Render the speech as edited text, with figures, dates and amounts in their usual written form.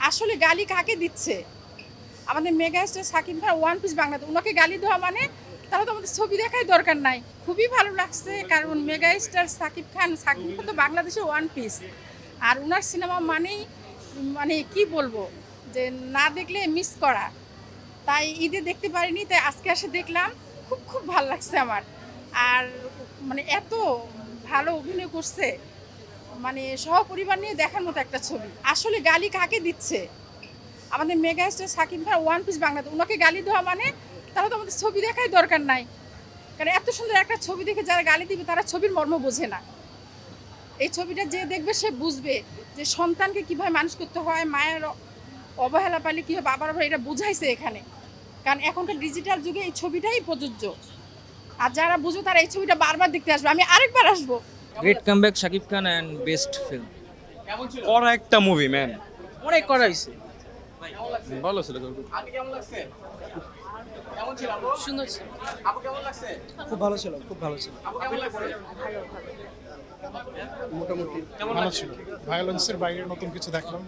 আসলে গালি কাকে দিচ্ছে? আমাদের mega star Shakib Khan one piece বাংলাতে উনাকে গালি দেওয়া মানে তাহলে তো আমাদের ছবি দেখাই দরকার নাই। খুবই ভালো লাগছে কারণ মেগা স্টার সাকিব খান তো বাংলাদেশের ওয়ান পিস। আর উনার সিনেমা মানেই মানে কি বলবো যে না দেখলে মিস করা। তাই ঈদে দেখতে পারিনি, তাই আজকে এসে দেখলাম। খুব খুব ভালো লাগছে আমার। আর মানে এত ভালো অভিনয় করছে, মানে সহপরিবার নিয়ে দেখার মতো একটা ছবি। আসলে গালি কাকে দিচ্ছে? আমাদের mega star Shakib Khan one piece বাংলাতে উনাকে গালি দেওয়া মানে তাহলে তো আমাদের ছবি দেখাই দরকার নাই। কারণ এত সুন্দর একটা ছবি দেখে যারা গালি দিবে তারা ছবির মর্ম বোঝে না। এই ছবিটা যে দেখবে সে বুঝবে যে সন্তানকে কিভাবে মানুষ করতে হয়, মায়ের অবহেলা পাইলে কী হয়, বাবার অবহেলা, এটা বুঝাইছে এখানে। কারণ এখনকার ডিজিটাল যুগে এই ছবিটাই প্রযোজ্য। আর যারা বুঝবে তারা এই ছবিটা বারবার দেখতে আসবে, আমি আরেকবার আসবো। Great comeback Shakib Khan and best film. করা একটা মুভি ম্যান। অনেক করা হয়েছে। ভালো ছিল। সুন্দর ছিল। খুব ভালো ছিল, খুব ভালো ছিল। মোটামুটি ভালো ছিল। ভায়োলেন্সের বাইরে নতুন কিছু দেখলাম।